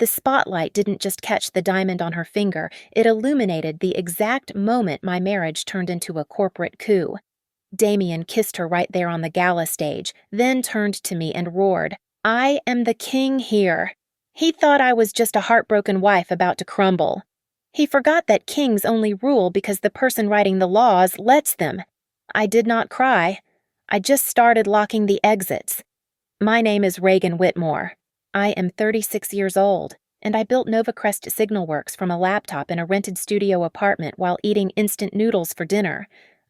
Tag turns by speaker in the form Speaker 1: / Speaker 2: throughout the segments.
Speaker 1: The spotlight didn't just catch the diamond on her finger, it illuminated the exact moment my marriage turned into a corporate coup. Damian kissed her right there on the gala stage, then turned to me and roared, "I am the king here." He thought I was just a heartbroken wife about to crumble. He forgot that kings only rule because the person writing the laws lets them. I did not cry. I just started locking the exits. My name is Reagan Whitmore. I am 36 years old, and I built NovaCrest Signal Works from a laptop in a rented studio apartment while eating instant noodles for dinner.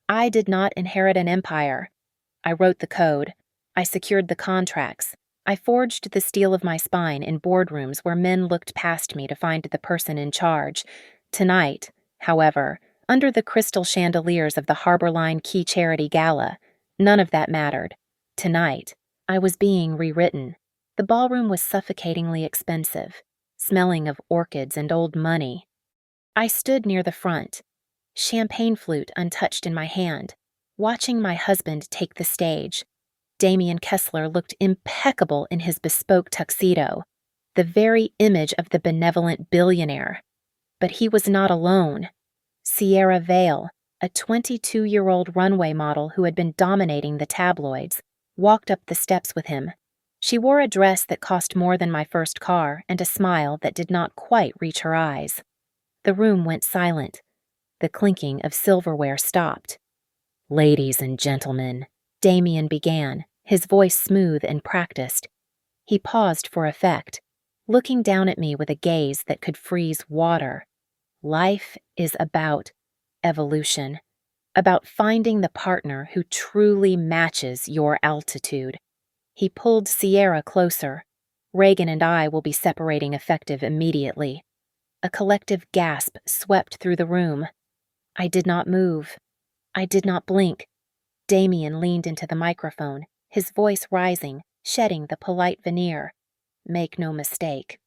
Speaker 1: I did not inherit an empire. I wrote the code. I secured the contracts. I forged the steel of my spine in boardrooms where men looked past me to find the person in charge. Tonight, however, under the crystal chandeliers of the Harbor Line Key Charity Gala, none of that mattered. Tonight, I was being rewritten. The ballroom was suffocatingly expensive, smelling of orchids and old money. I stood near the front, champagne flute untouched in my hand, watching my husband take the stage. Damian Kessler looked impeccable in his bespoke tuxedo, the very image of the benevolent billionaire. But he was not alone. Sierra Vale, a 22-year-old runway model who had been dominating the tabloids, walked up the steps with him. She wore a dress that cost more than my first car and a smile that did not quite reach her eyes. The room went silent. The clinking of silverware stopped. "Ladies and gentlemen," Damian began, his voice smooth and practiced. He paused for effect, looking down at me with a gaze that could freeze water. Life is about evolution, about finding the partner who truly matches your altitude. He pulled Sierra closer. Reagan and I will be separating effective immediately. A collective gasp swept through the room. I did not move. I did not blink. Damian leaned into the microphone, his voice rising, shedding the polite veneer. "Make no mistake.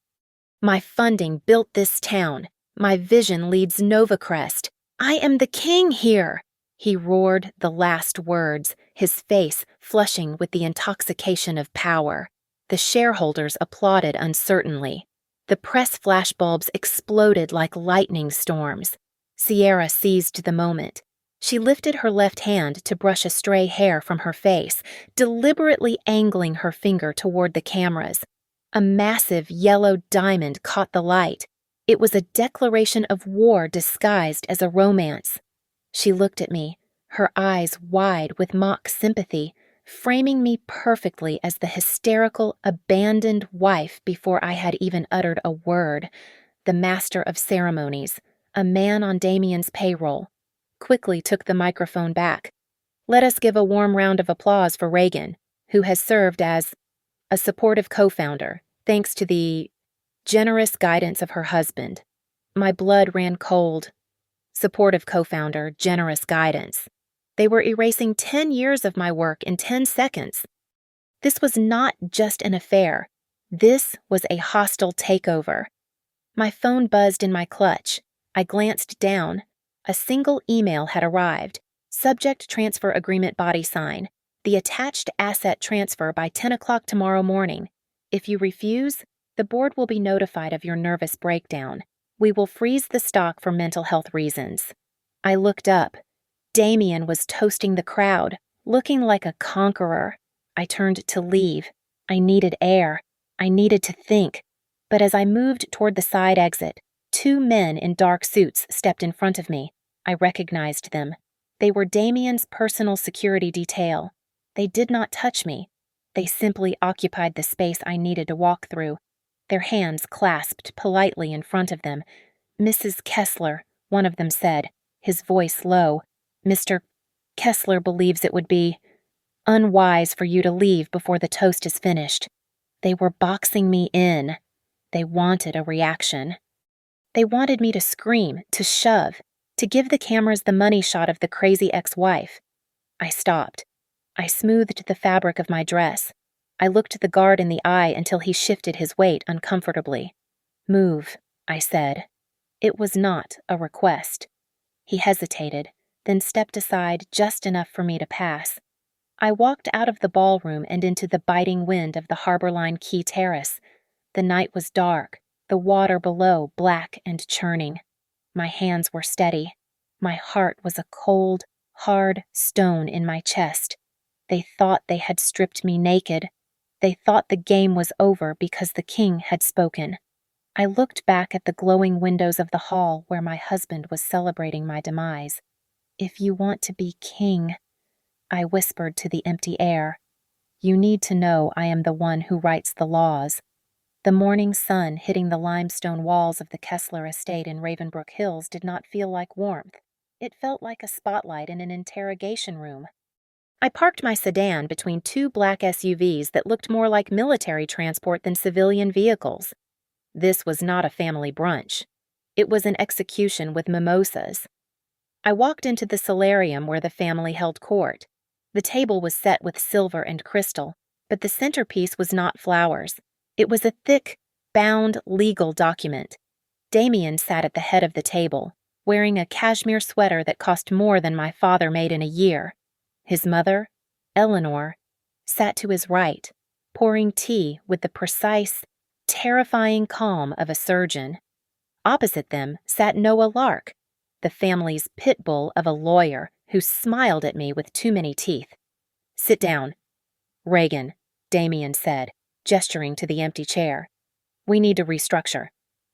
Speaker 1: My funding built this town. My vision leads NovaCrest. I am the king here." He roared the last words, his face flushing with the intoxication of power. The shareholders applauded uncertainly. The press flashbulbs exploded like lightning storms. Sierra seized the moment. She lifted her left hand to brush a stray hair from her face, deliberately angling her finger toward the cameras. A massive yellow diamond caught the light. It was a declaration of war disguised as a romance. She looked at me, her eyes wide with mock sympathy, framing me perfectly as the hysterical, abandoned wife before I had even uttered a word. The master of ceremonies, a man on Damian's payroll, quickly took the microphone back. "Let us give a warm round of applause for Reagan, who has served as a supportive co-founder, thanks to the generous guidance of her husband." My blood ran cold. Supportive co-founder, generous guidance. They were erasing 10 years of my work in 10 seconds. This was not just an affair. This was a hostile takeover. My phone buzzed in my clutch. I glanced down. A single email had arrived. Subject transfer agreement body sign. The attached asset transfer by 10 o'clock tomorrow morning. If you refuse, the board will be notified of your nervous breakdown. We will freeze the stock for mental health reasons. I looked up. Damian was toasting the crowd, looking like a conqueror. I turned to leave. I needed air. I needed to think. But as I moved toward the side exit, 2 men in dark suits stepped in front of me. I recognized them. They were Damian's personal security detail. They did not touch me. They simply occupied the space I needed to walk through, their hands clasped politely in front of them. "Mrs. Kessler," one of them said, his voice low. "Mr. Kessler believes it would be unwise for you to leave before the toast is finished." They were boxing me in. They wanted a reaction. They wanted me to scream, to shove, to give the cameras the money shot of the crazy ex-wife. I stopped. I smoothed the fabric of my dress. I looked the guard in the eye until he shifted his weight uncomfortably. "Move," I said. It was not a request. He hesitated, then stepped aside just enough for me to pass. I walked out of the ballroom and into the biting wind of the Harbor Line Key Terrace. The night was dark, the water below black and churning. My hands were steady. My heart was a cold, hard stone in my chest. They thought they had stripped me naked. They thought the game was over because the king had spoken. I looked back at the glowing windows of the hall where my husband was celebrating my demise. "If you want to be king," I whispered to the empty air, "you need to know I am the one who writes the laws." The morning sun hitting the limestone walls of the Kessler estate in Ravenbrook Hills did not feel like warmth. It felt like a spotlight in an interrogation room. I parked my sedan between two black SUVs that looked more like military transport than civilian vehicles. This was not a family brunch. It was an execution with mimosas. I walked into the solarium where the family held court. The table was set with silver and crystal, but the centerpiece was not flowers. It was a thick, bound legal document. Damian sat at the head of the table, wearing a cashmere sweater that cost more than my father made in a year. His mother, Eleanor, sat to his right, pouring tea with the precise, terrifying calm of a surgeon. Opposite them sat Noah Lark, the family's pit bull of a lawyer who smiled at me with too many teeth. "Sit down." "Reagan," Damian said, gesturing to the empty chair. "We need to restructure."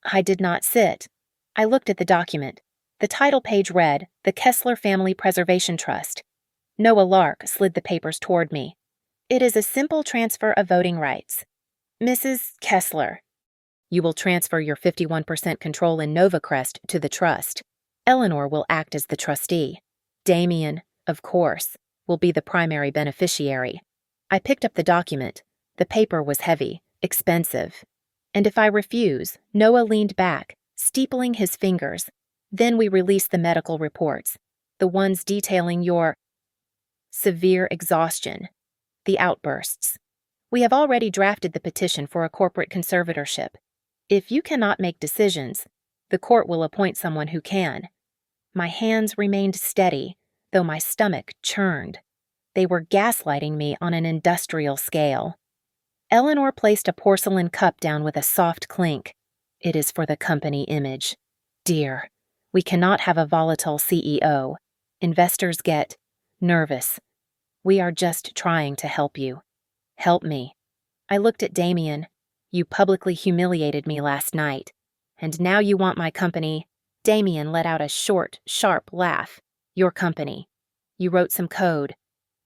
Speaker 1: I did not sit. I looked at the document. The title page read, "The Kessler Family Preservation Trust." Noah Lark slid the papers toward me. "It is a simple transfer of voting rights. Mrs. Kessler, you will transfer your 51% control in Novacrest to the trust. Eleanor will act as the trustee. Damian, of course, will be the primary beneficiary." I picked up the document. The paper was heavy, expensive. "And if I refuse," Noah leaned back, steepling his fingers. "Then we release the medical reports, the ones detailing your severe exhaustion, the outbursts. We have already drafted the petition for a corporate conservatorship. If you cannot make decisions, the court will appoint someone who can." My hands remained steady, though my stomach churned. They were gaslighting me on an industrial scale. Eleanor placed a porcelain cup down with a soft clink. "It is for the company image. Dear, we cannot have a volatile CEO. Investors get nervous. We are just trying to help you. Help me." I looked at Damian. "You publicly humiliated me last night. And now you want my company." Damian let out a short, sharp laugh. "Your company. You wrote some code.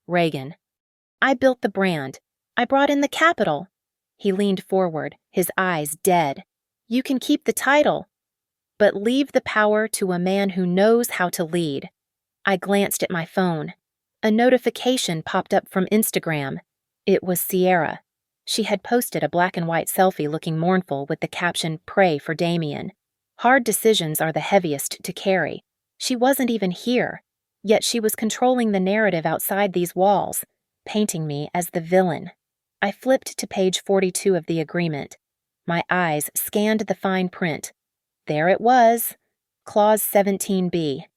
Speaker 1: Reagan. I built the brand. I brought in the capital." He leaned forward, his eyes dead. "You can keep the title, but leave the power to a man who knows how to lead." I glanced at my phone. A notification popped up from Instagram. It was Sierra. She had posted a black and white selfie looking mournful with the caption, "Pray for Damian." Hard decisions are the heaviest to carry. She wasn't even here, yet she was controlling the narrative outside these walls, painting me as the villain. I flipped to page 42 of the agreement. My eyes scanned the fine print. There it was, Clause 17B.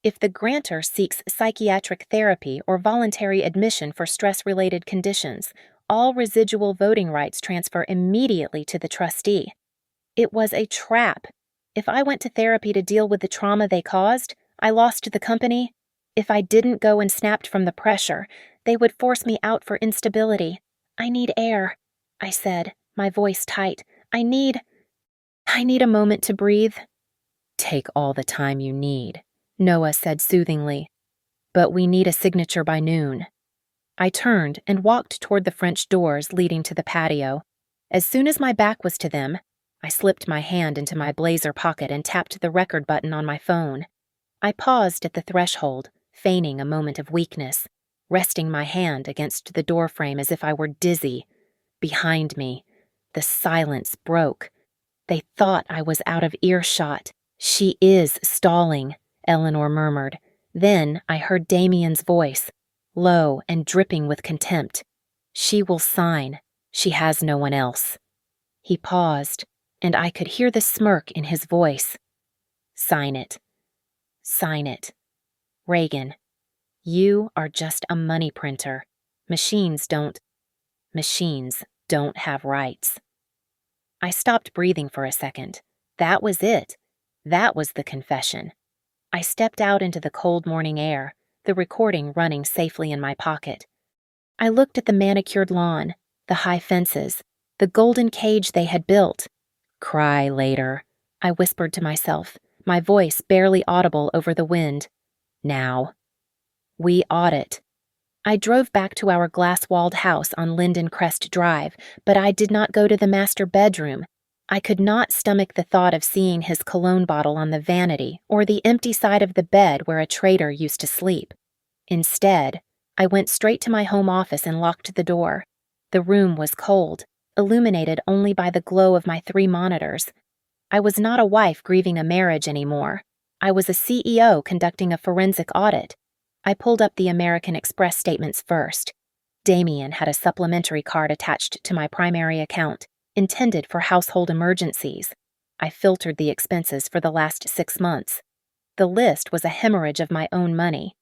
Speaker 1: If the grantor seeks psychiatric therapy or voluntary admission for stress-related conditions, all residual voting rights transfer immediately to the trustee. It was a trap. If I went to therapy to deal with the trauma they caused, I lost the company. If I didn't go and snapped from the pressure, they would force me out for instability. "I need air," I said, my voice tight. I need a moment to breathe." "Take all the time you need," Noah said soothingly. "But we need a signature by noon." I turned and walked toward the French doors leading to the patio. As soon as my back was to them, I slipped my hand into my blazer pocket and tapped the record button on my phone. I paused at the threshold, feigning a moment of weakness, resting my hand against the doorframe as if I were dizzy. Behind me, the silence broke. They thought I was out of earshot. "She is stalling," Eleanor murmured. Then I heard Damian's voice, low and dripping with contempt. "She will sign. She has no one else." He paused, and I could hear the smirk in his voice. "Sign it. Sign it. Reagan, you are just a money printer. Machines don't have rights." I stopped breathing for a second. That was it. That was the confession. I stepped out into the cold morning air, the recording running safely in my pocket. I looked at the manicured lawn, the high fences, the golden cage they had built. Cry later, I whispered to myself, my voice barely audible over the wind. Now. We audit. I drove back to our glass-walled house on Linden Crest Drive, but I did not go to the master bedroom. I could not stomach the thought of seeing his cologne bottle on the vanity or the empty side of the bed where a traitor used to sleep. Instead, I went straight to my home office and locked the door. The room was cold, illuminated only by the glow of my 3 monitors. I was not a wife grieving a marriage anymore. I was a CEO conducting a forensic audit. I pulled up the American Express statements first. Damian had a supplementary card attached to my primary account, intended for household emergencies. I filtered the expenses for the last 6 months. The list was a hemorrhage of my own money.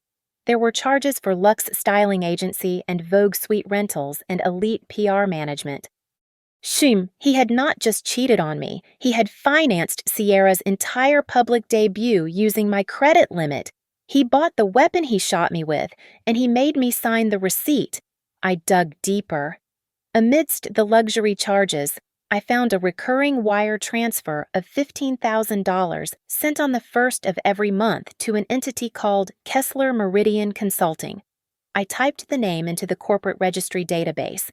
Speaker 1: There were charges for Luxe Styling Agency and Vogue Suite Rentals and Elite PR Management. Shum, he had not just cheated on me, he had financed Sierra's entire public debut using my credit limit. He bought the weapon he shot me with, and he made me sign the receipt. I dug deeper. Amidst the luxury charges, I found a recurring wire transfer of $15,000 sent on the first of every month to an entity called Kessler Meridian Consulting. I typed the name into the corporate registry database.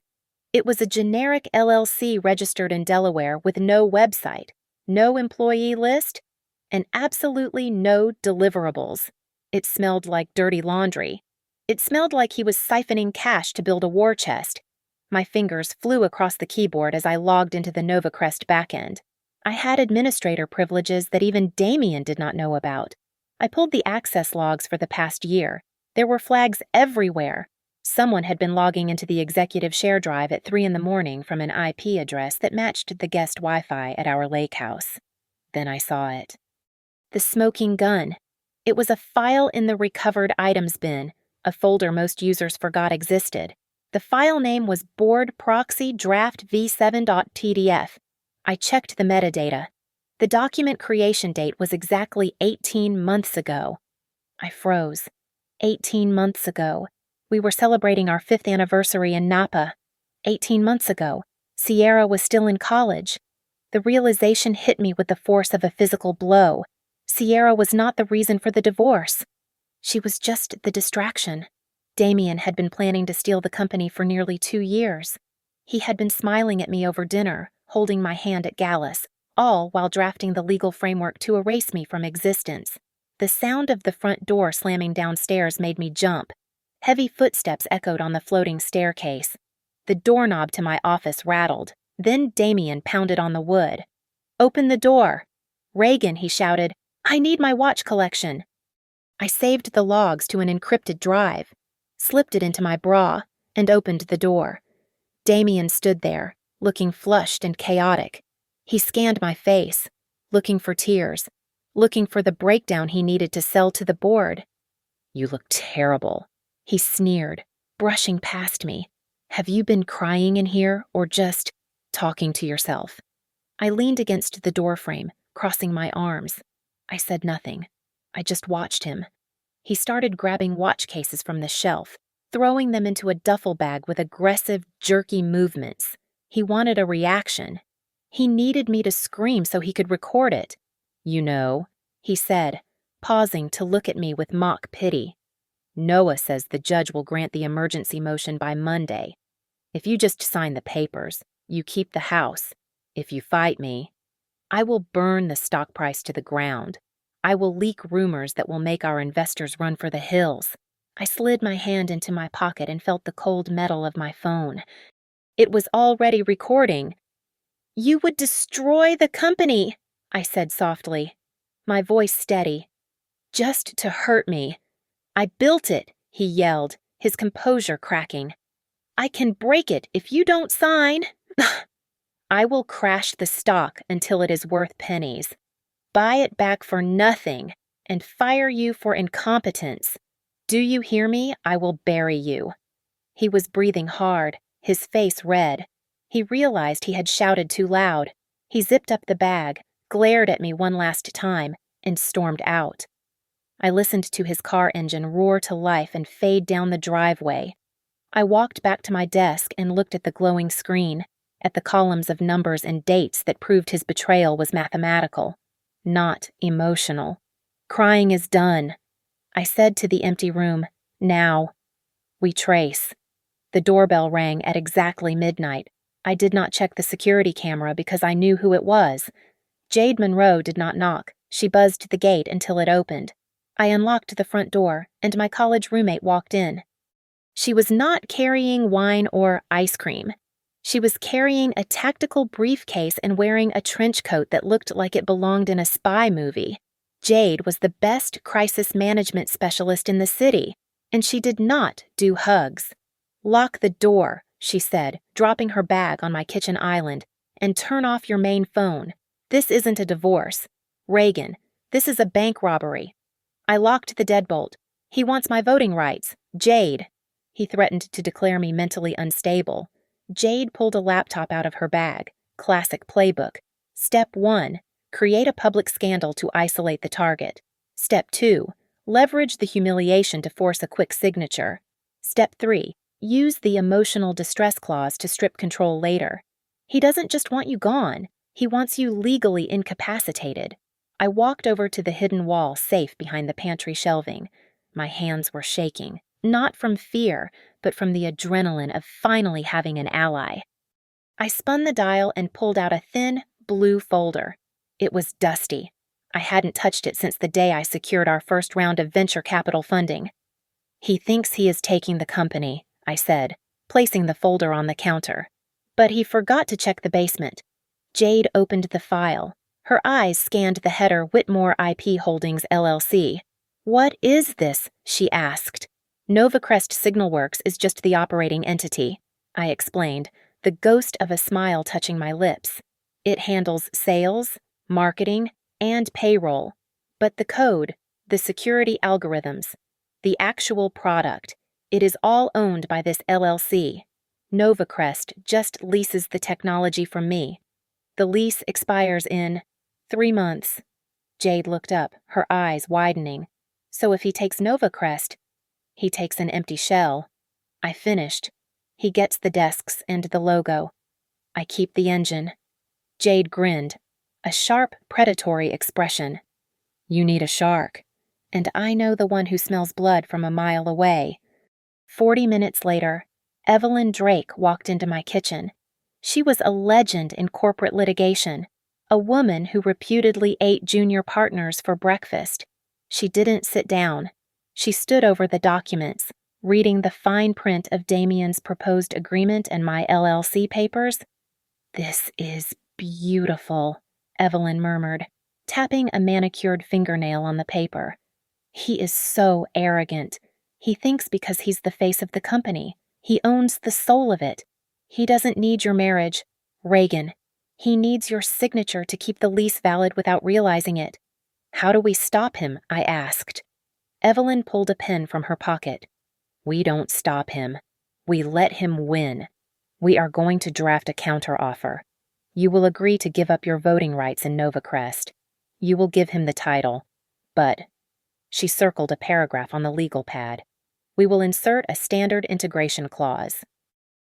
Speaker 1: It was a generic LLC registered in Delaware with no website, no employee list, and absolutely no deliverables. It smelled like dirty laundry. It smelled like he was siphoning cash to build a war chest. My fingers flew across the keyboard as I logged into the NovaCrest backend. I had administrator privileges that even Damian did not know about. I pulled the access logs for the past year. There were flags everywhere. Someone had been logging into the executive share drive at 3 a.m. from an IP address that matched the guest Wi-Fi at our lake house. Then I saw it. The smoking gun. It was a file in the recovered items bin, a folder most users forgot existed. The file name was board proxy draft v7.tdf. I checked the metadata. The document creation date was exactly 18 months ago. I froze. 18 months ago. We were celebrating our 5th anniversary in Napa. 18 months ago, Sierra was still in college. The realization hit me with the force of a physical blow. Sierra was not the reason for the divorce. She was just the distraction. Damian had been planning to steal the company for nearly 2 years. He had been smiling at me over dinner, holding my hand at galas, all while drafting the legal framework to erase me from existence. The sound of the front door slamming downstairs made me jump. Heavy footsteps echoed on the floating staircase. The doorknob to my office rattled. Then Damian pounded on the wood. "Open the door." "Reagan," he shouted, "I need my watch collection." I saved the logs to an encrypted drive, slipped it into my bra, and opened the door. Damian stood there, looking flushed and chaotic. He scanned my face, looking for tears, looking for the breakdown he needed to sell to the board. "You look terrible," he sneered, brushing past me. "Have you been crying in here or just talking to yourself?" I leaned against the doorframe, crossing my arms. I said nothing. I just watched him. He started grabbing watch cases from the shelf, throwing them into a duffel bag with aggressive, jerky movements. He wanted a reaction. He needed me to scream so he could record it. "You know," he said, pausing to look at me with mock pity. "Noah says the judge will grant the emergency motion by Monday. If you just sign the papers, you keep the house. If you fight me, I will burn the stock price to the ground. I will leak rumors that will make our investors run for the hills." I slid my hand into my pocket and felt the cold metal of my phone. It was already recording. "You would destroy the company," I said softly, my voice steady. "Just to hurt me." "I built it," he yelled, his composure cracking. "I can break it if you don't sign." "I will crash the stock until it is worth pennies, buy it back for nothing, and fire you for incompetence. Do you hear me? I will bury you." He was breathing hard, his face red. He realized he had shouted too loud. He zipped up the bag, glared at me one last time, and stormed out. I listened to his car engine roar to life and fade down the driveway. I walked back to my desk and looked at the glowing screen, at the columns of numbers and dates that proved his betrayal was mathematical, not emotional. Crying is done, I said to the empty room. Now. We trace. The doorbell rang at exactly midnight. I did not check the security camera because I knew who it was. Jade Monroe did not knock. She buzzed the gate until it opened. I unlocked the front door, and my college roommate walked in. She was not carrying wine or ice cream. She was carrying a tactical briefcase and wearing a trench coat that looked like it belonged in a spy movie. Jade was the best crisis management specialist in the city, and she did not do hugs. "Lock the door," she said, dropping her bag on my kitchen island, "and turn off your main phone. This isn't a divorce. Reagan, this is a bank robbery." I locked the deadbolt. "He wants my voting rights. Jade." He threatened to declare me mentally unstable. Jade pulled a laptop out of her bag. Classic playbook. Step 1. Create a public scandal to isolate the target. Step 2. Leverage the humiliation to force a quick signature. Step 3. Use the emotional distress clause to strip control later. He doesn't just want you gone. He wants you legally incapacitated. I walked over to the hidden wall safe behind the pantry shelving. My hands were shaking, not from fear, but from the adrenaline of finally having an ally. I spun the dial and pulled out a thin, blue folder. It was dusty. I hadn't touched it since the day I secured our first round of venture capital funding. "He thinks he is taking the company," I said, placing the folder on the counter. But he forgot to check the basement. Jade opened the file. Her eyes scanned the header Whitmore IP Holdings LLC. "What is this?" she asked. "Novacrest Signalworks is just the operating entity," I explained, the ghost of a smile touching my lips. "It handles sales, marketing, and payroll. But the code, the security algorithms, the actual product, it is all owned by this LLC. Novacrest just leases the technology from me. The lease expires in 3 months." Jade looked up, her eyes widening. "So if he takes Novacrest, he takes an empty shell." I finished. "He gets the desks and the logo. I keep the engine." Jade grinned, a sharp, predatory expression. "You need a shark, and I know the one who smells blood from a mile away." 40 minutes later, Evelyn Drake walked into my kitchen. She was a legend in corporate litigation, a woman who reputedly ate junior partners for breakfast. She didn't sit down. She stood over the documents, reading the fine print of Damian's proposed agreement and my LLC papers. "This is beautiful," Evelyn murmured, tapping a manicured fingernail on the paper. "He is so arrogant. He thinks because he's the face of the company, he owns the soul of it. He doesn't need your marriage, Reagan. He needs your signature to keep the lease valid without realizing it." "How do we stop him?" I asked. Evelyn pulled a pen from her pocket. "We don't stop him. We let him win. We are going to draft a counteroffer. You will agree to give up your voting rights in Novacrest. You will give him the title. But," she circled a paragraph on the legal pad, "we will insert a standard integration clause.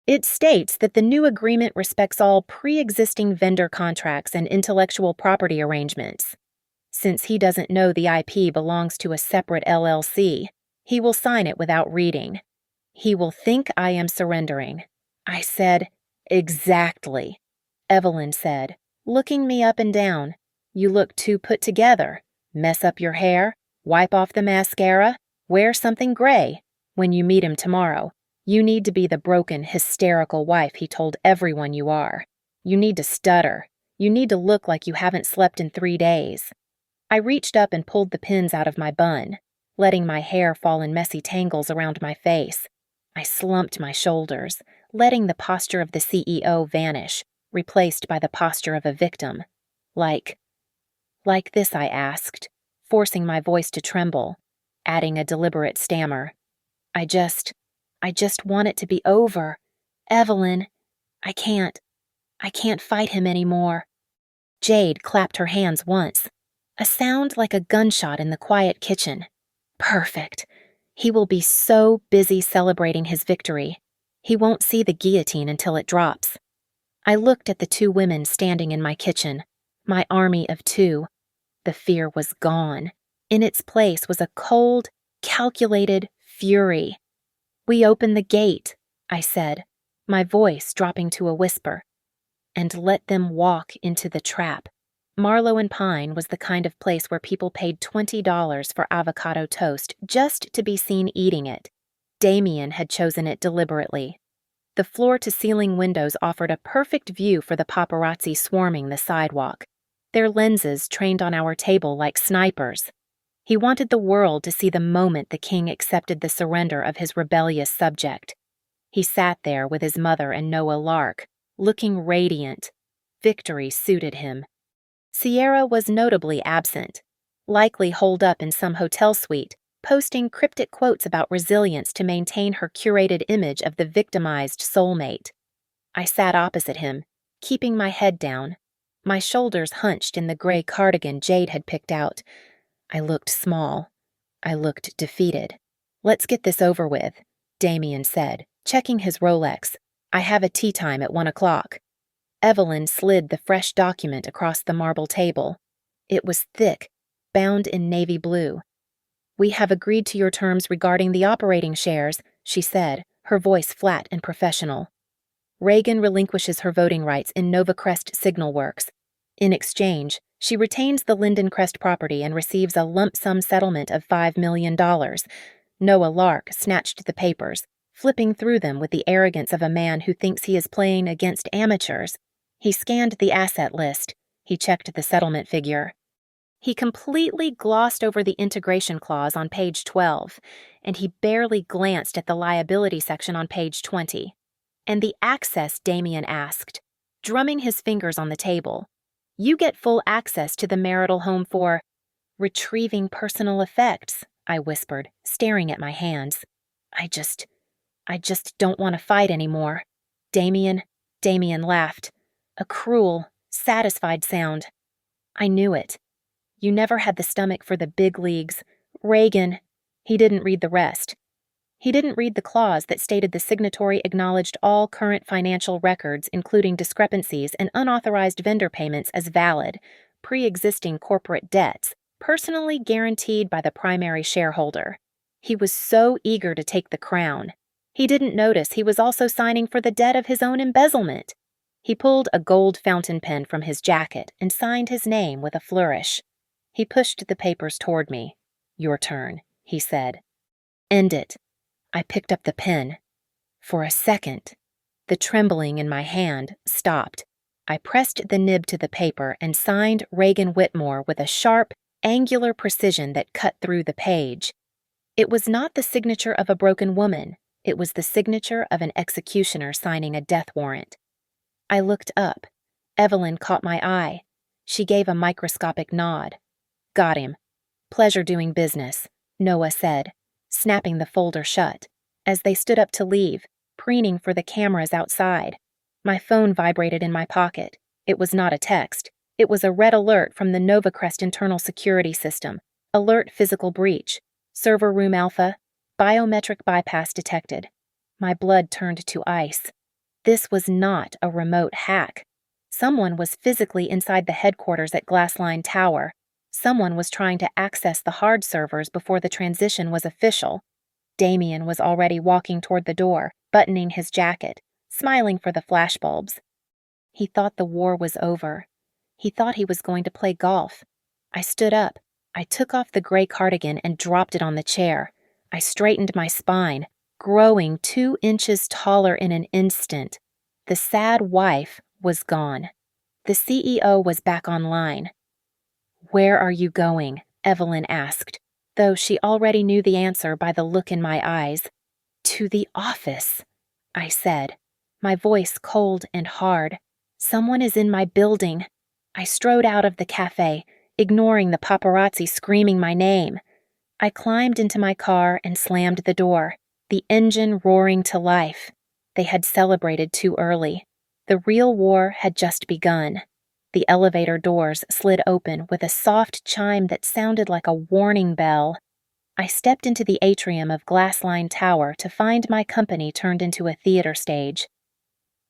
Speaker 1: It states that the new agreement respects all pre-existing vendor contracts and intellectual property arrangements. Since he doesn't know the IP belongs to a separate LLC, he will sign it without reading. He will think I am surrendering." I said, "Exactly." Evelyn said, looking me up and down. "You look too put together. Mess up your hair, wipe off the mascara, wear something gray. When you meet him tomorrow, you need to be the broken, hysterical wife he told everyone you are. You need to stutter. You need to look like you haven't slept in 3 days." I reached up and pulled the pins out of my bun, letting my hair fall in messy tangles around my face. I slumped my shoulders, letting the posture of the CEO vanish, replaced by the posture of a victim. Like this, I asked, forcing my voice to tremble, adding a deliberate stammer. I just want it to be over. Evelyn, I can't fight him anymore." Jade clapped her hands once. A sound like a gunshot in the quiet kitchen. Perfect. He will be so busy celebrating his victory. He won't see the guillotine until it drops. I looked at the two women standing in my kitchen, my army of two. The fear was gone. In its place was a cold, calculated fury. "We open the gate," I said, my voice dropping to a whisper, "and let them walk into the trap." Marlowe and Pine was the kind of place where people paid $20 for avocado toast just to be seen eating it. Damian had chosen it deliberately. The floor-to-ceiling windows offered a perfect view for the paparazzi swarming the sidewalk, their lenses trained on our table like snipers. He wanted the world to see the moment the king accepted the surrender of his rebellious subject. He sat there with his mother and Noah Lark, looking radiant. Victory suited him. Sierra was notably absent, likely holed up in some hotel suite, posting cryptic quotes about resilience to maintain her curated image of the victimized soulmate. I sat opposite him, keeping my head down, my shoulders hunched in the gray cardigan Jade had picked out. I looked small. I looked defeated. "Let's get this over with," Damian said, checking his Rolex. "I have a tea time at 1 o'clock. Evelyn slid the fresh document across the marble table. It was thick, bound in navy blue. "We have agreed to your terms regarding the operating shares," she said, her voice flat and professional. "Reagan relinquishes her voting rights in Novacrest Signal Works. In exchange, she retains the Lindencrest property and receives a lump-sum settlement of $5 million. Noah Lark snatched the papers, flipping through them with the arrogance of a man who thinks he is playing against amateurs. He scanned the asset list. He checked the settlement figure. He completely glossed over the integration clause on page 12, and he barely glanced at the liability section on page 20. "And the access," Damian asked, drumming his fingers on the table. "You get full access to the marital home for retrieving personal effects," I whispered, staring at my hands. I just don't want to fight anymore." "Damian," Damian laughed. A cruel, satisfied sound. "I knew it. You never had the stomach for the big leagues. Reagan." He didn't read the rest. He didn't read the clause that stated the signatory acknowledged all current financial records, including discrepancies and unauthorized vendor payments, as valid, pre-existing corporate debts, personally guaranteed by the primary shareholder. He was so eager to take the crown. He didn't notice he was also signing for the debt of his own embezzlement. He pulled a gold fountain pen from his jacket and signed his name with a flourish. He pushed the papers toward me. "Your turn," he said. "End it." I picked up the pen. For a second, the trembling in my hand stopped. I pressed the nib to the paper and signed Reagan Whitmore with a sharp, angular precision that cut through the page. It was not the signature of a broken woman. It was the signature of an executioner signing a death warrant. I looked up. Evelyn caught my eye. She gave a microscopic nod. "Got him. Pleasure doing business," Noah said, snapping the folder shut. As they stood up to leave, preening for the cameras outside, my phone vibrated in my pocket. It was not a text. It was a red alert from the Novacrest internal security system. Alert physical breach. Server room alpha. Biometric bypass detected. My blood turned to ice. This was not a remote hack. Someone was physically inside the headquarters at Glassline Tower. Someone was trying to access the hard servers before the transition was official. Damian was already walking toward the door, buttoning his jacket, smiling for the flashbulbs. He thought the war was over. He thought he was going to play golf. I stood up. I took off the gray cardigan and dropped it on the chair. I straightened my spine, growing 2 inches taller in an instant. The sad wife was gone. The CEO was back online. "Where are you going?" Evelyn asked, though she already knew the answer by the look in my eyes. "To the office," I said, my voice cold and hard. "Someone is in my building." I strode out of the cafe, ignoring the paparazzi screaming my name. I climbed into my car and slammed the door, the engine roaring to life. They had celebrated too early. The real war had just begun. The elevator doors slid open with a soft chime that sounded like a warning bell. I stepped into the atrium of glass-lined tower to find my company turned into a theater stage.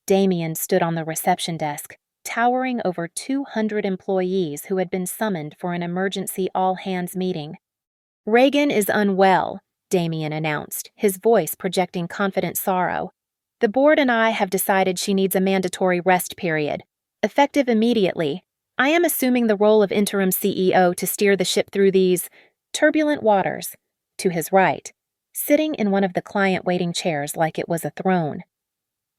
Speaker 1: Damian stood on the reception desk, towering over 200 employees who had been summoned for an emergency all-hands meeting. "Reagan is unwell," Damian announced, his voice projecting confident sorrow. "The board and I have decided she needs a mandatory rest period. Effective immediately, I am assuming the role of interim CEO to steer the ship through these turbulent waters." To his right, sitting in one of the client waiting chairs like it was a throne,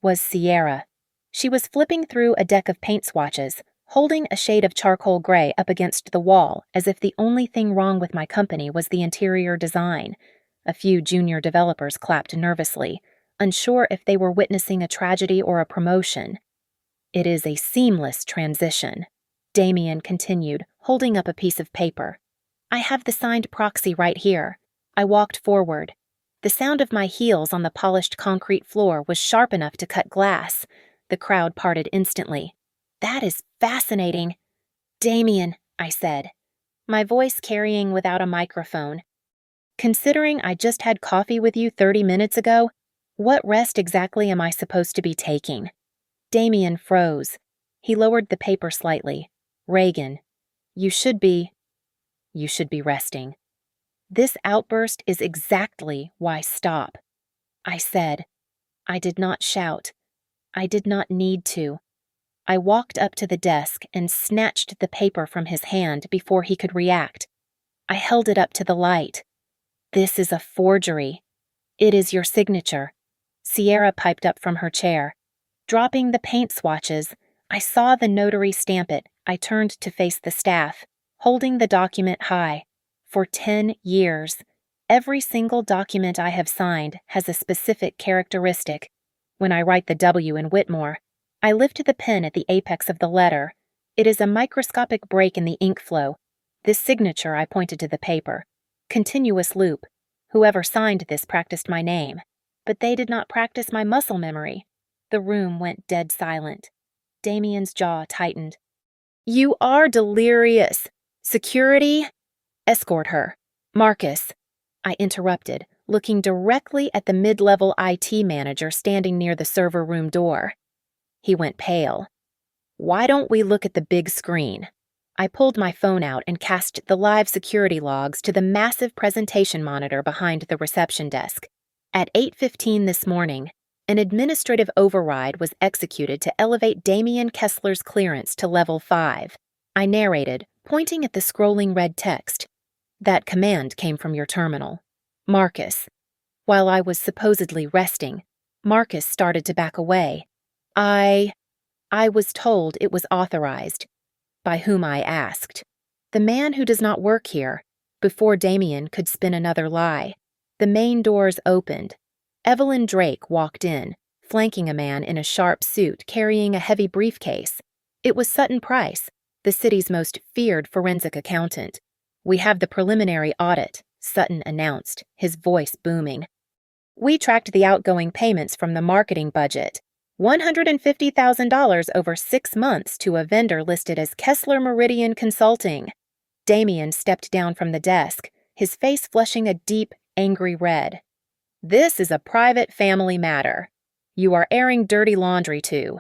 Speaker 1: was Sierra. She was flipping through a deck of paint swatches, holding a shade of charcoal gray up against the wall as if the only thing wrong with my company was the interior design. A few junior developers clapped nervously, unsure if they were witnessing a tragedy or a promotion. "It is a seamless transition," Damian continued, holding up a piece of paper. "I have the signed proxy right here." I walked forward. The sound of my heels on the polished concrete floor was sharp enough to cut glass. The crowd parted instantly. "That is fascinating." "Damian," I said, my voice carrying without a microphone. "Considering I just had coffee with you 30 minutes ago, what rest exactly am I supposed to be taking?" Damian froze. He lowered the paper slightly. "Reagan, you should be resting." "This outburst is exactly why stop," I said. I did not shout. I did not need to. I walked up to the desk and snatched the paper from his hand before he could react. I held it up to the light. "This is a forgery. It is your signature." Sierra piped up from her chair. Dropping the paint swatches, I saw the notary stamp it. I turned to face the staff, holding the document high. For 10 years, every single document I have signed has a specific characteristic. When I write the W in Whitmore, I lift the pen at the apex of the letter. It is a microscopic break in the ink flow. This signature, I pointed to the paper. Continuous loop. Whoever signed this practiced my name. But they did not practice my muscle memory. The room went dead silent. Damian's jaw tightened. "You are delirious. Security? Escort her." "Marcus," I interrupted, looking directly at the mid-level IT manager standing near the server room door. He went pale. "Why don't we look at the big screen?" I pulled my phone out and cast the live security logs to the massive presentation monitor behind the reception desk. At 8:15 this morning, an administrative override was executed to elevate Damian Kessler's clearance to Level 5. I narrated, pointing at the scrolling red text. "That command came from your terminal. Marcus." While I was supposedly resting, Marcus started to back away. I was told it was authorized. By whom, I asked. "The man who does not work here." Before Damian could spin another lie, the main doors opened. Evelyn Drake walked in, flanking a man in a sharp suit carrying a heavy briefcase. It was Sutton Price, the city's most feared forensic accountant. "We have the preliminary audit," Sutton announced, his voice booming. "We tracked the outgoing payments from the marketing budget. $150,000 over 6 months to a vendor listed as Kessler Meridian Consulting." Damian stepped down from the desk, his face flushing a deep, angry red. "This is a private family matter. You are airing dirty laundry too."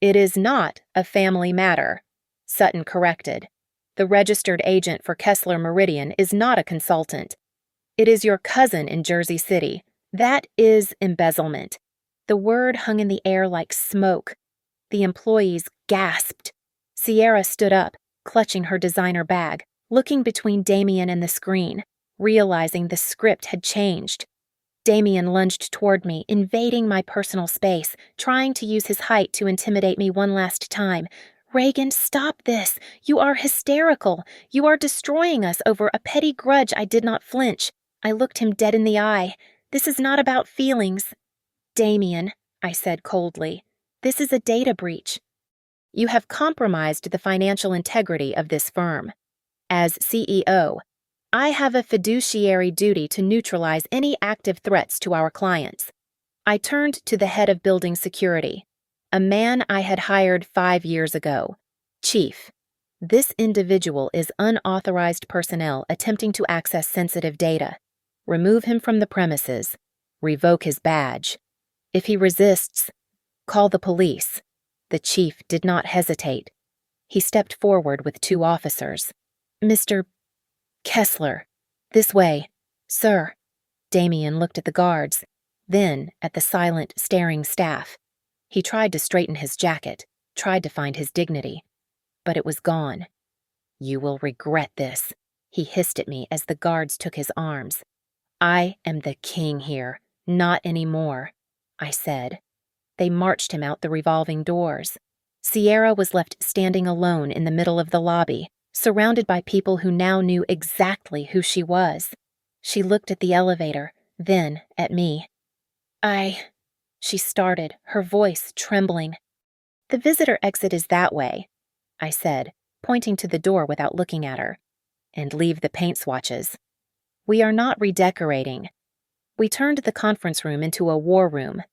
Speaker 1: "It is not a family matter," Sutton corrected. "The registered agent for Kessler Meridian is not a consultant. It is your cousin in Jersey City. That is embezzlement." The word hung in the air like smoke. The employees gasped. Sierra stood up, clutching her designer bag, looking between Damian and the screen, realizing the script had changed. Damian lunged toward me, invading my personal space, trying to use his height to intimidate me one last time. "Reagan, stop this. You are hysterical. You are destroying us over a petty grudge." I did not flinch. I looked him dead in the eye. "This is not about feelings." "Damian," I said coldly, "this is a data breach. You have compromised the financial integrity of this firm. As CEO, I have a fiduciary duty to neutralize any active threats to our clients." I turned to the head of building security, a man I had hired 5 years ago. Chief, this individual is unauthorized personnel attempting to access sensitive data. Remove him from the premises. Revoke his badge. If he resists, call the police. The chief did not hesitate. He stepped forward with 2 officers. Mr. Kessler, this way. Sir. Damian looked at the guards, then at the silent, staring staff. He tried to straighten his jacket, tried to find his dignity. But it was gone. You will regret this, he hissed at me as the guards took his arms. I am the king here, not anymore, I said. They marched him out the revolving doors. Sierra was left standing alone in the middle of the lobby, surrounded by people who now knew exactly who she was. She looked at the elevator, then at me. She started, her voice trembling. The visitor exit is that way, I said, pointing to the door without looking at her. And leave the paint swatches. We are not redecorating. We turned the conference room into a war room.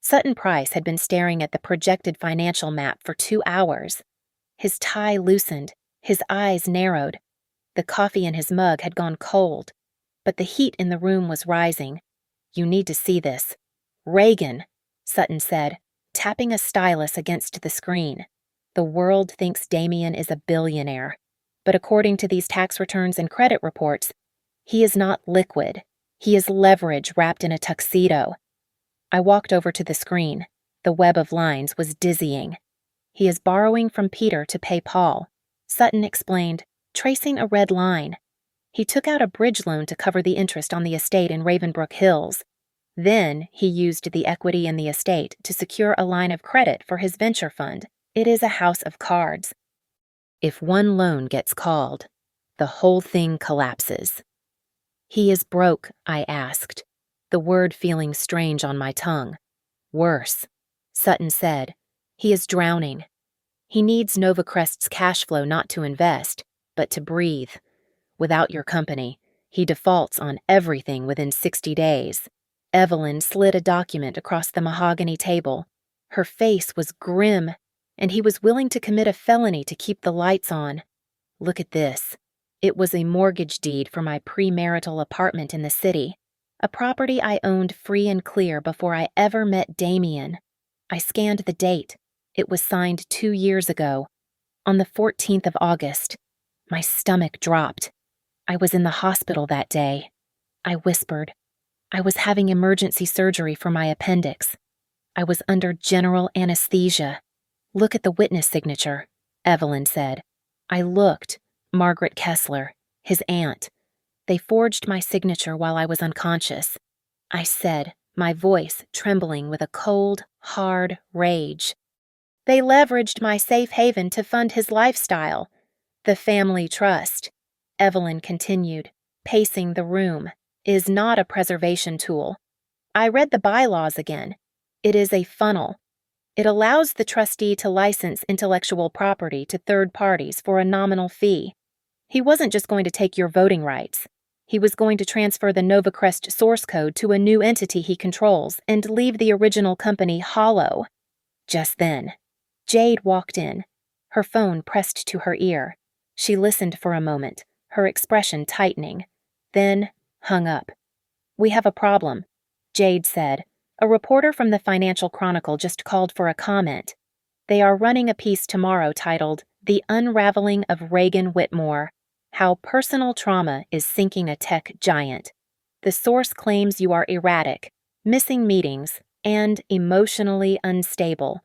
Speaker 1: Sutton Price had been staring at the projected financial map for 2 hours. His tie loosened, his eyes narrowed. The coffee in his mug had gone cold, but the heat in the room was rising. You need to see this. Reagan, Sutton said, tapping a stylus against the screen. The world thinks Damian is a billionaire, but according to these tax returns and credit reports, he is not liquid. He is leverage wrapped in a tuxedo. I walked over to the screen. The web of lines was dizzying. He is borrowing from Peter to pay Paul, Sutton explained, tracing a red line. He took out a bridge loan to cover the interest on the estate in Ravenbrook Hills. Then he used the equity in the estate to secure a line of credit for his venture fund. It is a house of cards. If one loan gets called, the whole thing collapses. He is broke, I asked, the word feeling strange on my tongue. Worse, Sutton said. He is drowning. He needs Novacrest's cash flow not to invest, but to breathe. Without your company, he defaults on everything within 60 days. Evelyn slid a document across the mahogany table. Her face was grim, and he was willing to commit a felony to keep the lights on. Look at this. It was a mortgage deed for my premarital apartment in the city, a property I owned free and clear before I ever met Damian. I scanned the date. It was signed 2 years ago. On the 14th of August. My stomach dropped. I was in the hospital that day. I whispered. I was having emergency surgery for my appendix. I was under general anesthesia. Look at the witness signature, Evelyn said. I looked. Margaret Kessler, his aunt. They forged my signature while I was unconscious. I said, my voice trembling with a cold, hard rage. They leveraged my safe haven to fund his lifestyle. The family trust, Evelyn continued, pacing the room, is not a preservation tool. I read the bylaws again. It is a funnel. It allows the trustee to license intellectual property to third parties for a nominal fee. He wasn't just going to take your voting rights. He was going to transfer the Novacrest source code to a new entity he controls and leave the original company hollow. Just then, Jade walked in, her phone pressed to her ear. She listened for a moment, her expression tightening, then hung up. We have a problem, Jade said. A reporter from the Financial Chronicle just called for a comment. They are running a piece tomorrow titled, The Unraveling of Reagan Whitmore, How Personal Trauma is Sinking a Tech Giant. The source claims you are erratic, missing meetings, and emotionally unstable.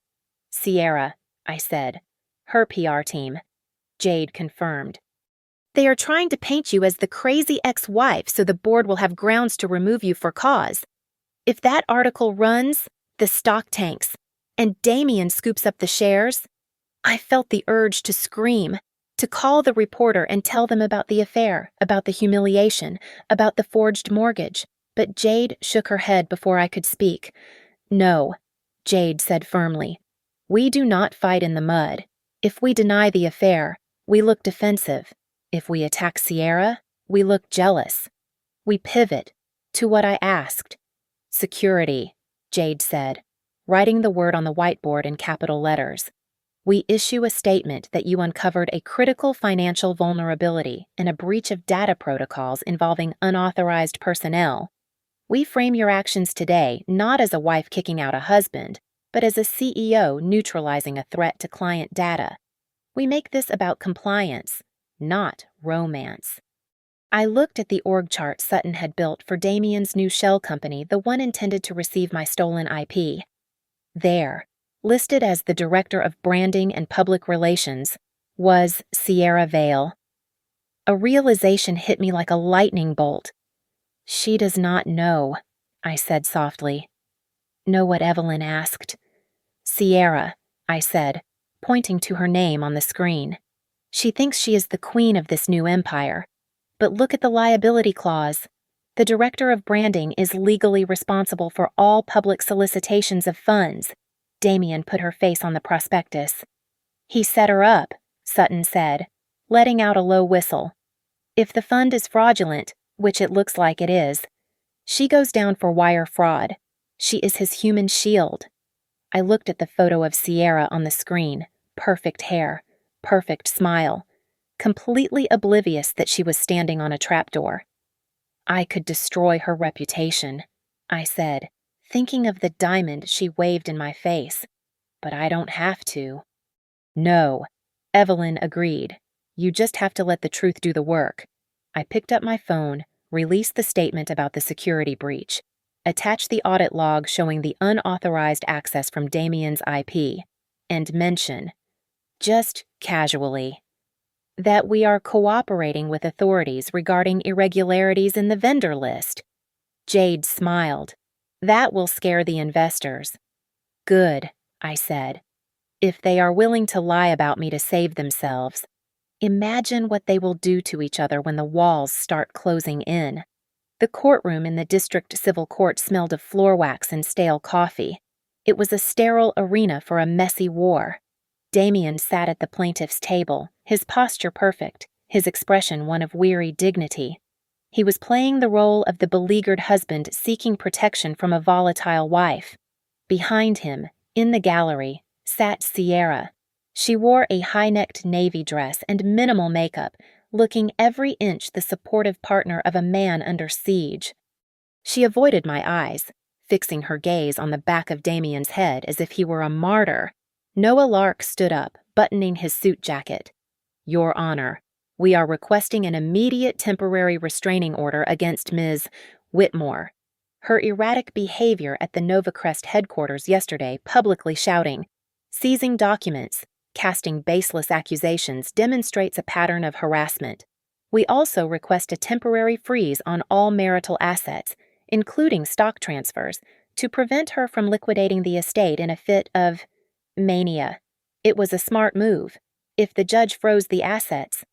Speaker 1: Sierra, I said. Her PR team. Jade confirmed. They are trying to paint you as the crazy ex-wife so the board will have grounds to remove you for cause. If that article runs, the stock tanks, and Damian scoops up the shares, I felt the urge to scream, to call the reporter and tell them about the affair, about the humiliation, about the forged mortgage, but Jade shook her head before I could speak. No, Jade said firmly. We do not fight in the mud. If we deny the affair, we look defensive. If we attack Sierra, we look jealous. We pivot to what I asked. Security, Jade said, writing the word on the whiteboard in capital letters. We issue a statement that you uncovered a critical financial vulnerability and a breach of data protocols involving unauthorized personnel. We frame your actions today not as a wife kicking out a husband, but as a CEO neutralizing a threat to client data. We make this about compliance, not romance. I looked at the org chart Sutton had built for Damian's new shell company, the one intended to receive my stolen IP. There, listed as the Director of Branding and Public Relations, was Sierra Vale. A realization hit me like a lightning bolt. She does not know, I said softly. Know what Evelyn asked? Sierra, I said, pointing to her name on the screen. She thinks she is the queen of this new empire. But look at the liability clause. The Director of Branding is legally responsible for all public solicitations of funds. Damian put her face on the prospectus. He set her up, Sutton said, letting out a low whistle. If the fund is fraudulent, which it looks like it is, she goes down for wire fraud. She is his human shield. I looked at the photo of Sierra on the screen. Perfect hair, perfect smile, completely oblivious that she was standing on a trapdoor. I could destroy her reputation, I said, thinking of the diamond she waved in my face. But I don't have to. No, Evelyn agreed. You just have to let the truth do the work. I picked up my phone, released the statement about the security breach, attached the audit log showing the unauthorized access from Damian's IP, and mention, just casually, that we are cooperating with authorities regarding irregularities in the vendor list. Jade smiled. That will scare the investors. Good, I said. If they are willing to lie about me to save themselves, imagine what they will do to each other when the walls start closing in. The courtroom in the district civil court smelled of floor wax and stale coffee. It was a sterile arena for a messy war. Damian sat at the plaintiff's table, his posture perfect, his expression one of weary dignity. He was playing the role of the beleaguered husband seeking protection from a volatile wife. Behind him, in the gallery, sat Sierra. She wore a high-necked navy dress and minimal makeup, looking every inch the supportive partner of a man under siege. She avoided my eyes, fixing her gaze on the back of Damian's head as if he were a martyr. Noah Lark stood up, buttoning his suit jacket. Your Honor, we are requesting an immediate temporary restraining order against Ms. Whitmore. Her erratic behavior at the Novacrest headquarters yesterday, publicly shouting, seizing documents, casting baseless accusations, demonstrates a pattern of harassment. We also request a temporary freeze on all marital assets, including stock transfers, to prevent her from liquidating the estate in a fit of mania. It was a smart move. If the judge froze the assets,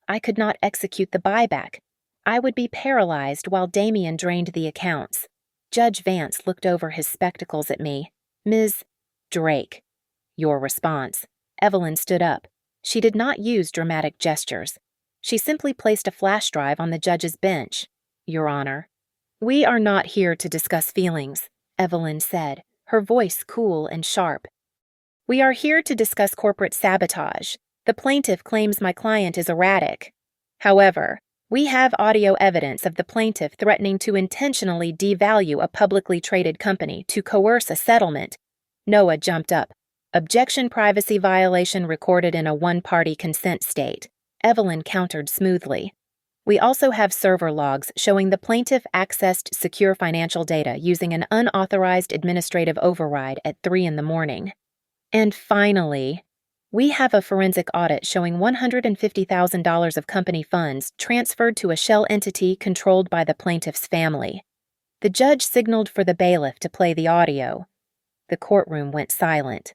Speaker 1: I could not execute the buyback. I would be paralyzed while Damian drained the accounts. Judge Vance looked over his spectacles at me. Ms. Drake. Your response. Evelyn stood up. She did not use dramatic gestures. She simply placed a flash drive on the judge's bench. Your Honor. We are not here to discuss feelings, Evelyn said, her voice cool and sharp. We are here to discuss corporate sabotage. The plaintiff claims my client is erratic. However, we have audio evidence of the plaintiff threatening to intentionally devalue a publicly traded company to coerce a settlement. Noah jumped up. Objection, privacy violation recorded in a one-party consent state. Evelyn countered smoothly. We also have server logs showing the plaintiff accessed secure financial data using an unauthorized administrative override at 3 a.m. And finally, we have a forensic audit showing $150,000 of company funds transferred to a shell entity controlled by the plaintiff's family. The judge signaled for the bailiff to play the audio. The courtroom went silent.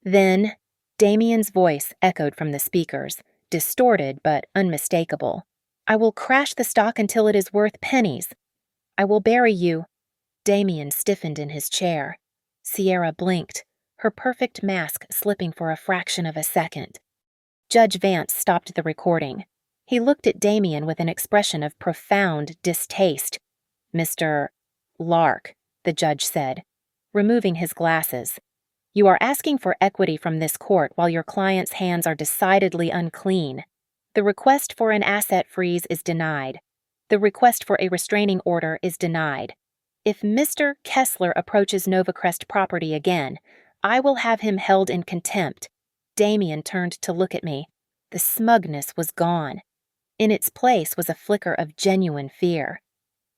Speaker 1: Then, Damian's voice echoed from the speakers, distorted but unmistakable. I will crash the stock until it is worth pennies. I will bury you. Damian stiffened in his chair. Sierra blinked, her perfect mask slipping for a fraction of a second. Judge Vance stopped the recording. He looked at Damian with an expression of profound distaste. Mr. Lark, the judge said, removing his glasses. You are asking for equity from this court while your client's hands are decidedly unclean. The request for an asset freeze is denied. The request for a restraining order is denied. If Mr. Kessler approaches Novacrest property again, I will have him held in contempt. Damian turned to look at me. The smugness was gone. In its place was a flicker of genuine fear.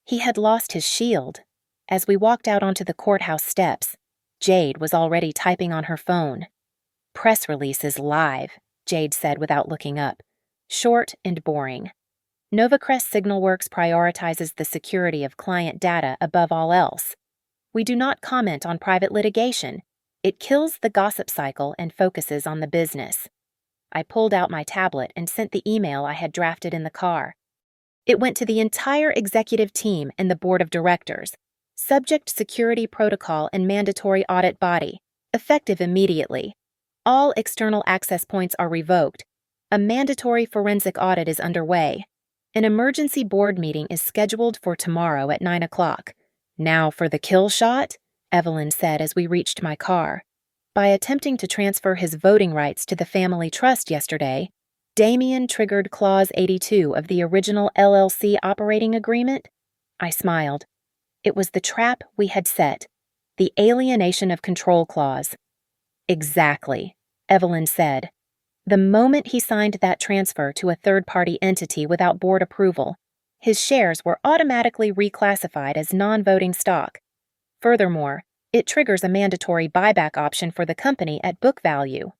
Speaker 1: He had lost his shield. As we walked out onto the courthouse steps, Jade was already typing on her phone. "Press release is live," Jade said without looking up. Short and boring. Novacrest Signalworks prioritizes the security of client data above all else. We do not comment on private litigation. It kills the gossip cycle and focuses on the business. I pulled out my tablet and sent the email I had drafted in the car. It went to the entire executive team and the board of directors. Subject security protocol and mandatory audit body. Effective immediately. All external access points are revoked. A mandatory forensic audit is underway. An emergency board meeting is scheduled for tomorrow at 9 o'clock. "Now for the kill shot," Evelyn said as we reached my car. By attempting to transfer his voting rights to the family trust yesterday, Damian triggered Clause 82 of the original LLC operating agreement. I smiled. It was the trap we had set, the alienation of control clause. "Exactly," Evelyn said. The moment he signed that transfer to a third-party entity without board approval, his shares were automatically reclassified as non-voting stock. Furthermore, it triggers a mandatory buyback option for the company at book value.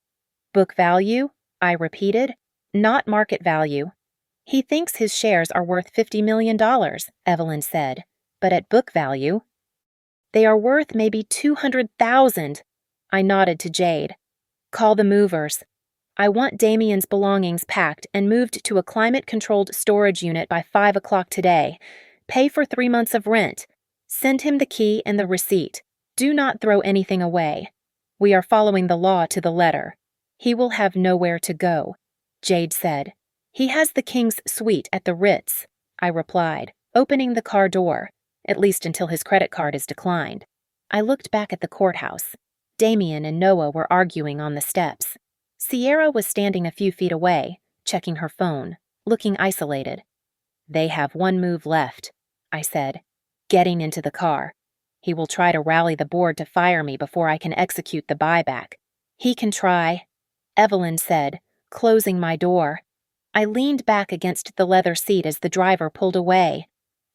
Speaker 1: "Book value?" I repeated. "Not market value." "He thinks his shares are worth $50 million, Evelyn said. "But at book value, they are worth maybe 200,000. I nodded to Jade. "Call the movers. I want Damian's belongings packed and moved to a climate-controlled storage unit by 5 o'clock today. Pay for 3 months of rent. Send him the key and the receipt. Do not throw anything away. We are following the law to the letter. He will have nowhere to go," Jade said. "He has the king's suite at the Ritz," I replied, opening the car door, at least until his credit card is declined. I looked back at the courthouse. Damian and Noah were arguing on the steps. Sierra was standing a few feet away, checking her phone, looking isolated. "They have one move left," I said, getting into the car. "He will try to rally the board to fire me before I can execute the buyback." "He can try," Evelyn said, closing my door. I leaned back against the leather seat as the driver pulled away.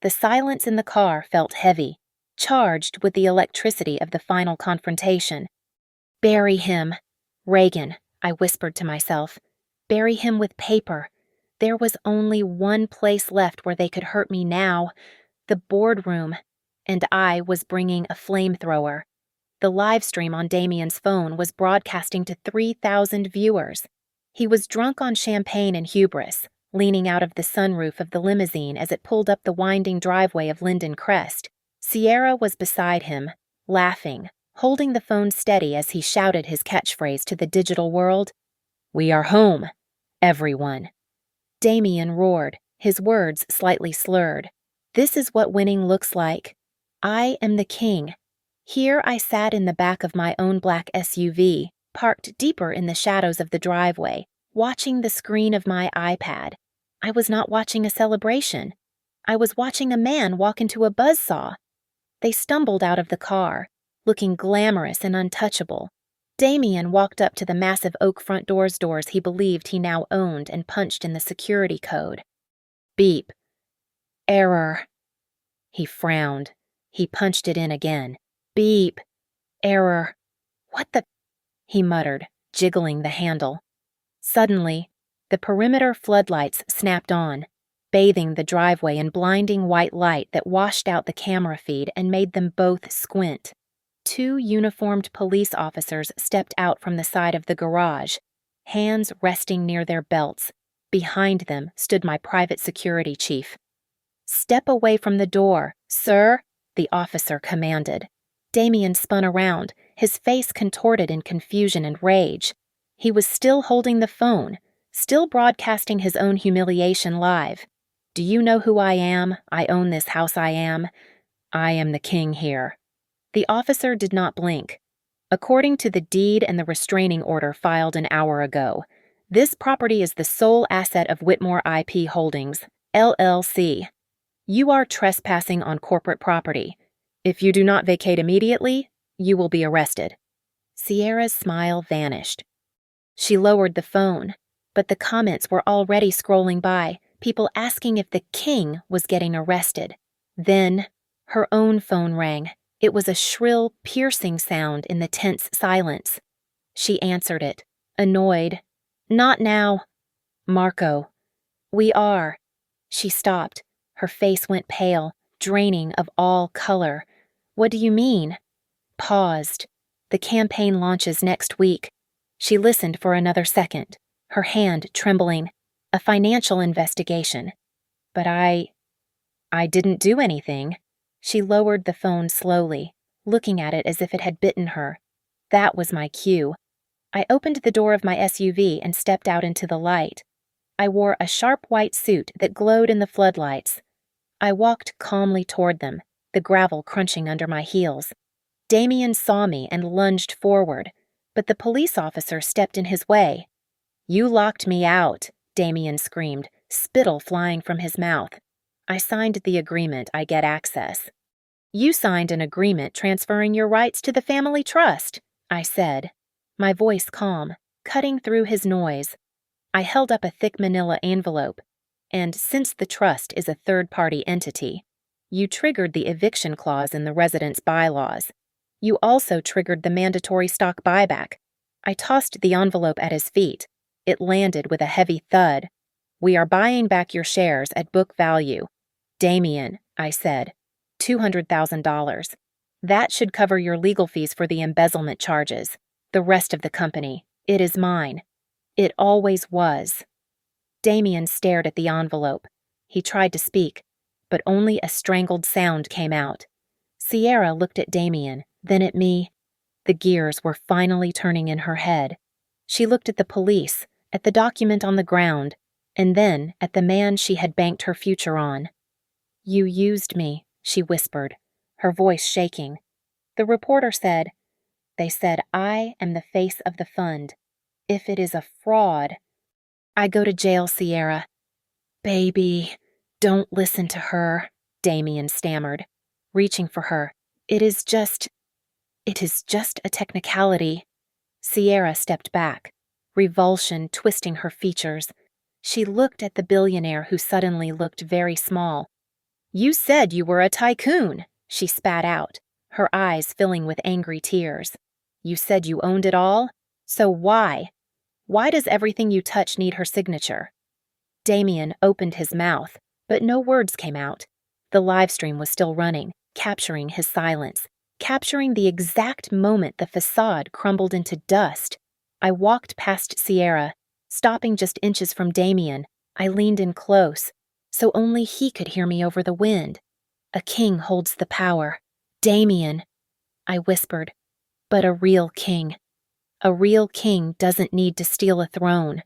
Speaker 1: The silence in the car felt heavy, charged with the electricity of the final confrontation. "Bury him. Reagan," I whispered to myself. "Bury him with paper." There was only one place left where they could hurt me now, the boardroom, and I was bringing a flamethrower. The live stream on Damian's phone was broadcasting to 3,000 viewers. He was drunk on champagne and hubris, leaning out of the sunroof of the limousine as it pulled up the winding driveway of Linden Crest. Sierra was beside him, laughing, holding the phone steady as he shouted his catchphrase to the digital world. "We are home, everyone." Damian roared, his words slightly slurred. "This is what winning looks like. I am the king." Here I sat in the back of my own black SUV, parked deeper in the shadows of the driveway, watching the screen of my iPad. I was not watching a celebration. I was watching a man walk into a buzzsaw. They stumbled out of the car, looking glamorous and untouchable. Damian walked up to the massive oak front doors he believed he now owned and punched in the security code. Beep. Error. He frowned. He punched it in again. Beep. Error. What the? He muttered, jiggling the handle. Suddenly, the perimeter floodlights snapped on, bathing the driveway in blinding white light that washed out the camera feed and made them both squint. 2 uniformed police officers stepped out from the side of the garage, hands resting near their belts. Behind them stood my private security chief. "Step away from the door, sir," the officer commanded. Damian spun around, his face contorted in confusion and rage. He was still holding the phone, still broadcasting his own humiliation live. "Do you know who I am? I own this house I am the king here." The officer did not blink. According to the deed and the restraining order filed an hour ago, this property is the sole asset of Whitmore IP Holdings, LLC. You are trespassing on corporate property. If you do not vacate immediately, you will be arrested." Sierra's smile vanished. She lowered the phone, but the comments were already scrolling by, people asking if the king was getting arrested. Then, her own phone rang. It was a shrill, piercing sound in the tense silence. She answered it, annoyed. "Not now." "Marco." "We are." She stopped. Her face went pale, draining of all color. "What do you mean?" Paused. "The campaign launches next week." She listened for another second, her hand trembling. "A financial investigation." "But I didn't do anything." She lowered the phone slowly, looking at it as if it had bitten her. That was my cue. I opened the door of my SUV and stepped out into the light. I wore a sharp white suit that glowed in the floodlights. I walked calmly toward them, the gravel crunching under my heels. Damian saw me and lunged forward, but the police officer stepped in his way. "You locked me out," Damian screamed, spittle flying from his mouth. "I signed the agreement, I get access." "You signed an agreement transferring your rights to the family trust," I said, my voice calm, cutting through his noise. I held up a thick manila envelope, and since the trust is a third-party entity, you triggered the eviction clause in the residence bylaws. You also triggered the mandatory stock buyback. I tossed the envelope at his feet. It landed with a heavy thud. "We are buying back your shares at book value." "Damian," I said, $200,000. That should cover your legal fees for the embezzlement charges. The rest of the company, it is mine. It always was. Damian stared at the envelope. He tried to speak, but only a strangled sound came out. Sierra looked at Damian, then at me. The gears were finally turning in her head. She looked at the police, at the document on the ground, and then at the man she had banked her future on. "You used me," she whispered, her voice shaking. The reporter said, "They said I am the face of the fund. If it is a fraud, I go to jail, Sierra." "Baby, don't listen to her," Damian stammered, reaching for her. It is just a technicality." Sierra stepped back, revulsion twisting her features. She looked at the billionaire who suddenly looked very small. "You said you were a tycoon," she spat out, her eyes filling with angry tears. "You said you owned it all? So why? Why does everything you touch need her signature?" Damian opened his mouth, but no words came out. The live stream was still running, capturing his silence, capturing the exact moment the facade crumbled into dust. I walked past Sierra, stopping just inches from Damian. I leaned in close, so only he could hear me over the wind. "A king holds the power. Damian," I whispered, "but a real king. A real king doesn't need to steal a throne."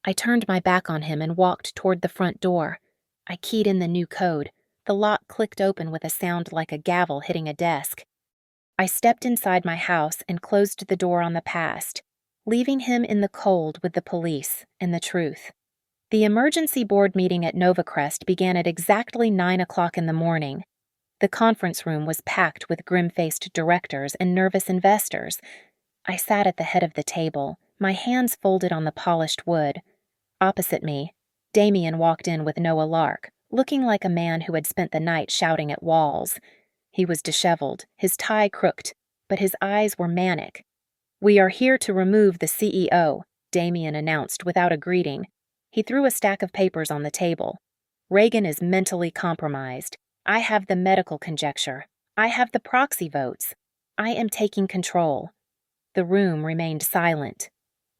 Speaker 1: I turned my back on him and walked toward the front door. I keyed in the new code. The lock clicked open with a sound like a gavel hitting a desk. I stepped inside my house and closed the door on the past, leaving him in the cold with the police and the truth. The emergency board meeting at Novacrest began at exactly 9 o'clock in the morning. The conference room was packed with grim-faced directors and nervous investors. I sat at the head of the table, my hands folded on the polished wood. Opposite me, Damian walked in with Noah Lark, looking like a man who had spent the night shouting at walls. He was disheveled, his tie crooked, but his eyes were manic. "We are here to remove the CEO," Damian announced without a greeting. He threw a stack of papers on the table. "Reagan is mentally compromised. I have the medical conjecture. I have the proxy votes. I am taking control." The room remained silent.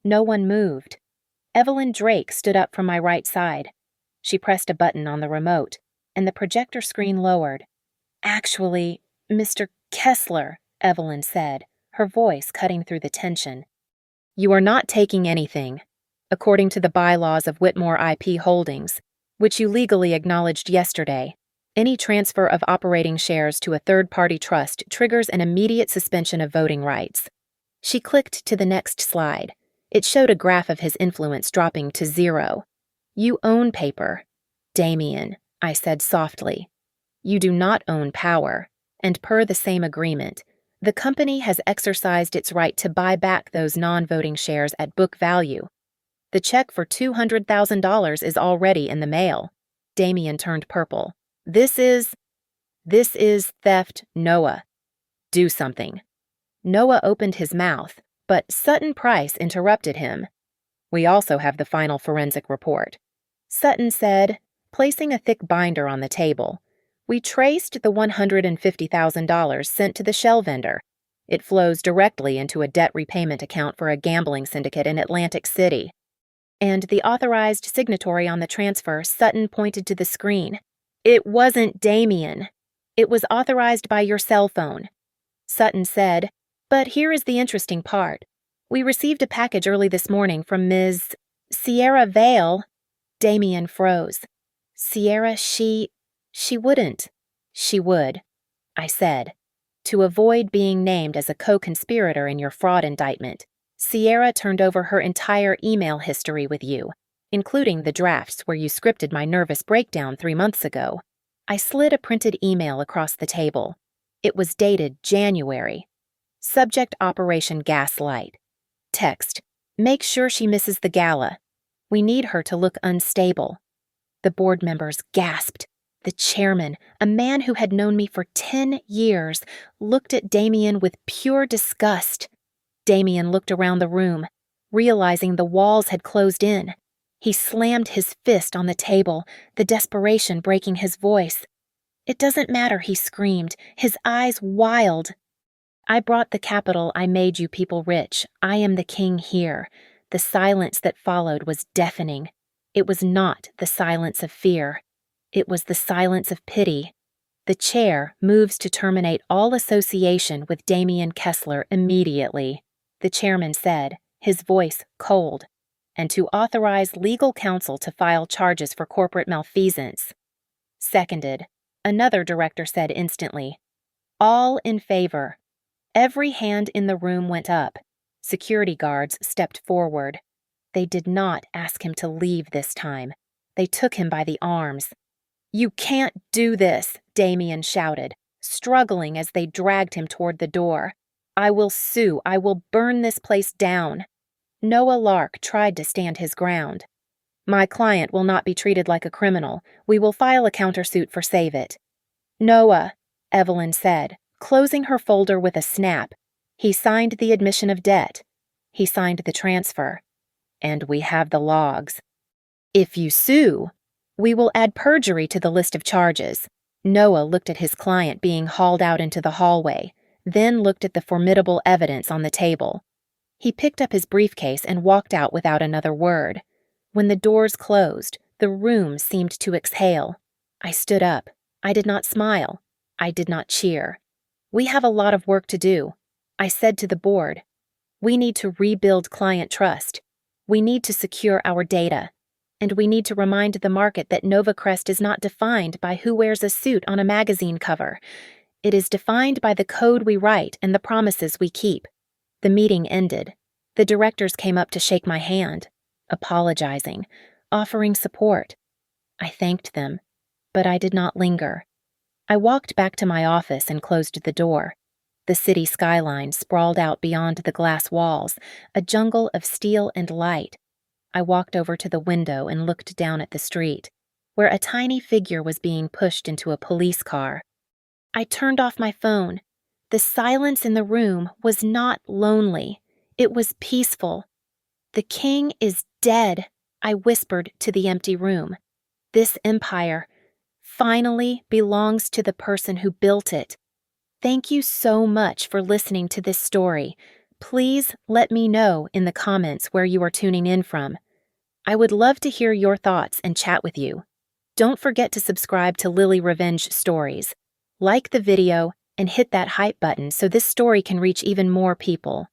Speaker 1: No one moved. Evelyn Drake stood up from my right side. She pressed a button on the remote, and the projector screen lowered. "Actually, Mr. Kessler," Evelyn said, her voice cutting through the tension. "You are not taking anything. According to the bylaws of Whitmore IP Holdings, which you legally acknowledged yesterday, any transfer of operating shares to a third-party trust triggers an immediate suspension of voting rights. She clicked to the next slide. It showed a graph of his influence dropping to 0. You own paper. Damian, I said softly. You do not own power, and per the same agreement, the company has exercised its right to buy back those non-voting shares at book value. The check for $200,000 is already in the mail. Damian turned purple. This is theft, Noah. Do something. Noah opened his mouth, but Sutton Price interrupted him. We also have the final forensic report. Sutton said, placing a thick binder on the table. We traced the $150,000 sent to the shell vendor. It flows directly into a debt repayment account for a gambling syndicate in Atlantic City. And the authorized signatory on the transfer, Sutton pointed to the screen. It wasn't Damian. It was authorized by your cell phone. Sutton said, but here is the interesting part. We received a package early this morning from Ms. Sierra Vale. Damian froze. Sierra, she wouldn't. She would, I said. To avoid being named as a co-conspirator in your fraud indictment, Sierra turned over her entire email history with you, including the drafts where you scripted my nervous breakdown 3 months ago. I slid a printed email across the table. It was dated January. Subject Operation Gaslight. Text, make sure she misses the gala. We need her to look unstable. The board members gasped. The chairman, a man who had known me for 10 years, looked at Damian with pure disgust. Damian looked around the room, realizing the walls had closed in. He slammed his fist on the table, the desperation breaking his voice. It doesn't matter, he screamed, his eyes wild. I brought the capital I made you people rich. I am the king here. The silence that followed was deafening. It was not the silence of fear. It was the silence of pity. The chair moves to terminate all association with Damian Kessler immediately, the chairman said, his voice cold, and to authorize legal counsel to file charges for corporate malfeasance. Seconded, another director said instantly. All in favor. Every hand in the room went up. Security guards stepped forward. They did not ask him to leave this time. They took him by the arms. You can't do this, Damian shouted, struggling as they dragged him toward the door. I will sue. I will burn this place down. Noah Lark tried to stand his ground. My client will not be treated like a criminal. We will file a countersuit for Save It. Noah, Evelyn said, closing her folder with a snap. He signed the admission of debt. He signed the transfer. And we have the logs. If you sue, we will add perjury to the list of charges. Noah looked at his client being hauled out into the hallway, then looked at the formidable evidence on the table. He picked up his briefcase and walked out without another word. When the doors closed, the room seemed to exhale. I stood up. I did not smile. I did not cheer. We have a lot of work to do. I said to the board, we need to rebuild client trust. We need to secure our data. And we need to remind the market that NovaCrest is not defined by who wears a suit on a magazine cover. It is defined by the code we write and the promises we keep. The meeting ended. The directors came up to shake my hand, apologizing, offering support. I thanked them, but I did not linger. I walked back to my office and closed the door. The city skyline sprawled out beyond the glass walls, a jungle of steel and light. I walked over to the window and looked down at the street, where a tiny figure was being pushed into a police car. I turned off my phone. The silence in the room was not lonely. It was peaceful. The king is dead, I whispered to the empty room. This empire finally belongs to the person who built it. Thank you so much for listening to this story. Please let me know in the comments where you are tuning in from. I would love to hear your thoughts and chat with you. Don't forget to subscribe to Lily Revenge Stories. Like the video and hit that hype button so this story can reach even more people.